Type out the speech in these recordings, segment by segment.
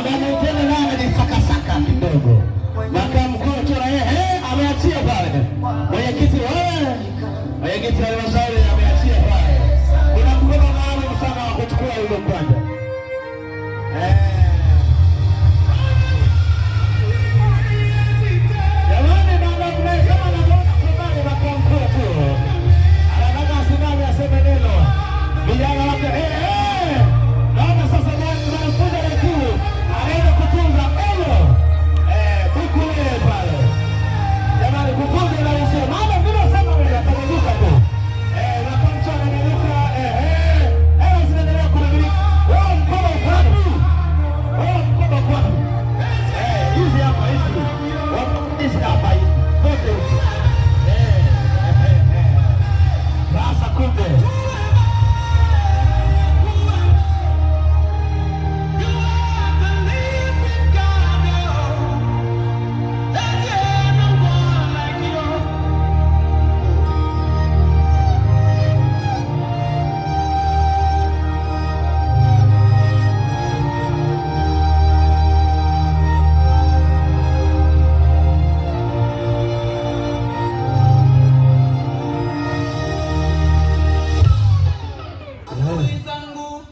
Tena naye ni sakasaka kidogo. Makamu mkuu tuna yeye ameachia pale. Mwenyekiti wewe, mwenyekiti wa halmashauri ameachia pale. Kuna mkono maalum sana wa kuchukua hilo kwanza. Jamani, baba mnaye kama anaona kubali makamu mkuu tu. Anataka asimame aseme neno. Vijana wake naona sasa nani tunakuja na kuu. Anaenda kutunza eno. Buku ile pale. Jamani kukuza na usio. Maana vile sema wewe atakuduka tu. Na kumcha ananyuka zinaendelea kurudia. Wao mkono kwani. Hizi hapa hizi. Hizi hapa hizi. Wote huko. Sasa kumbe.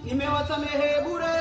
Nimewasamehe bure.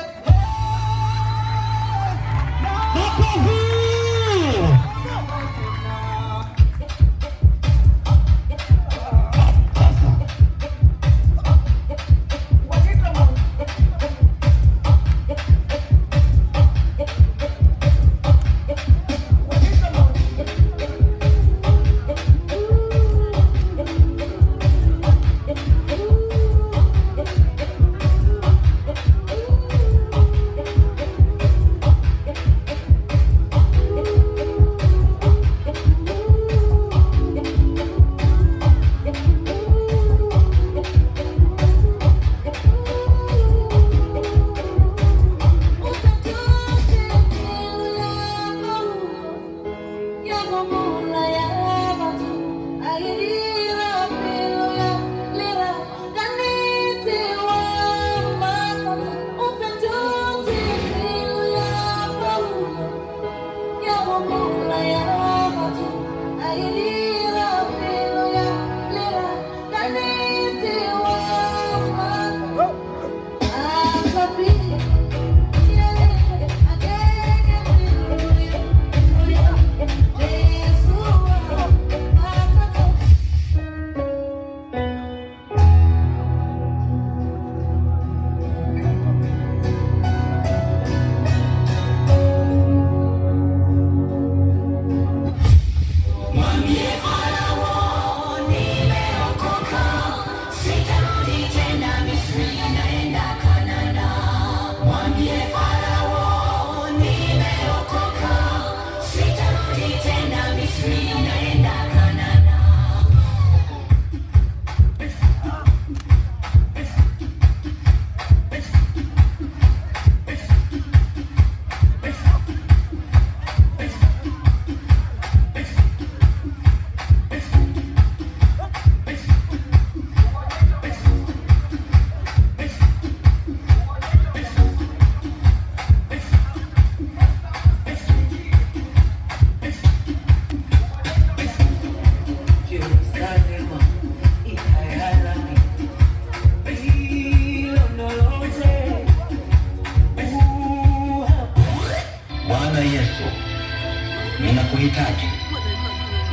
ninakuhitaji.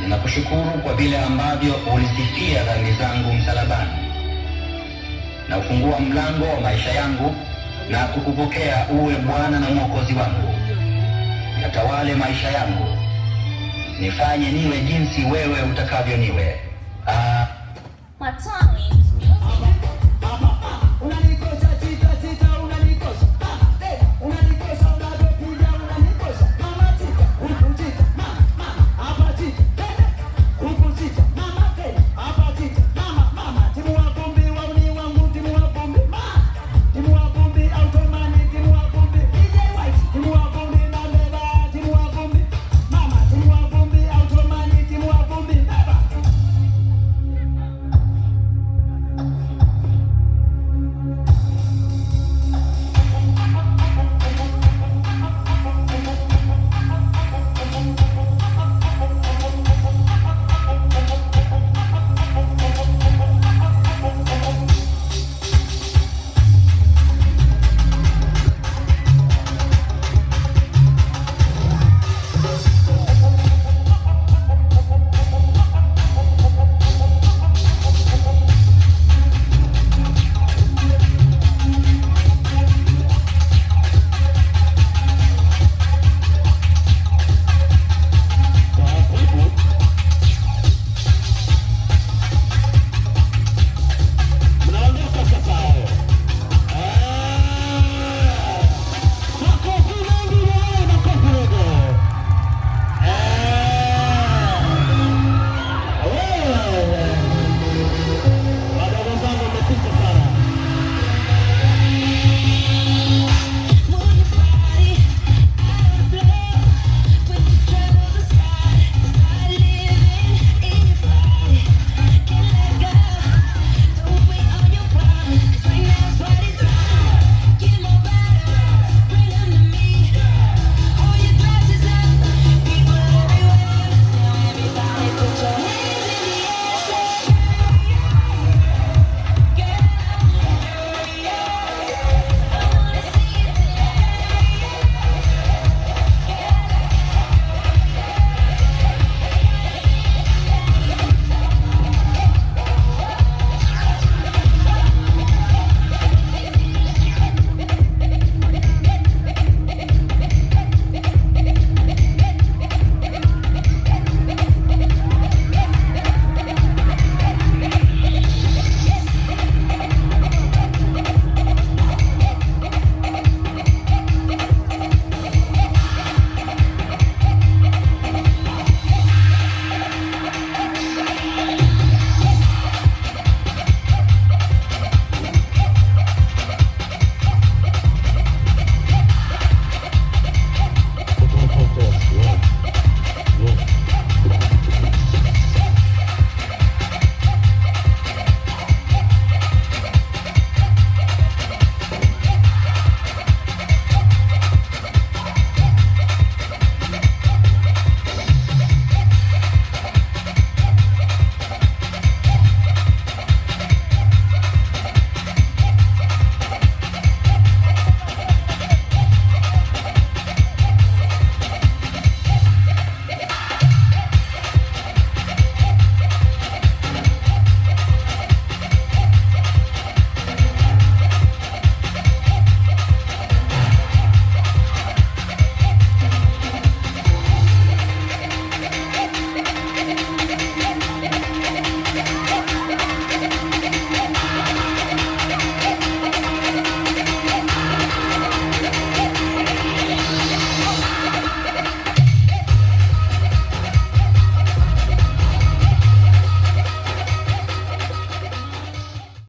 Ninakushukuru kwa vile ambavyo ulisifia dhambi zangu msalabani na ufungua mlango wa maisha yangu na kukupokea uwe Bwana na Mwokozi wangu. Yatawale maisha yangu, nifanye niwe jinsi wewe utakavyo niwe. Matani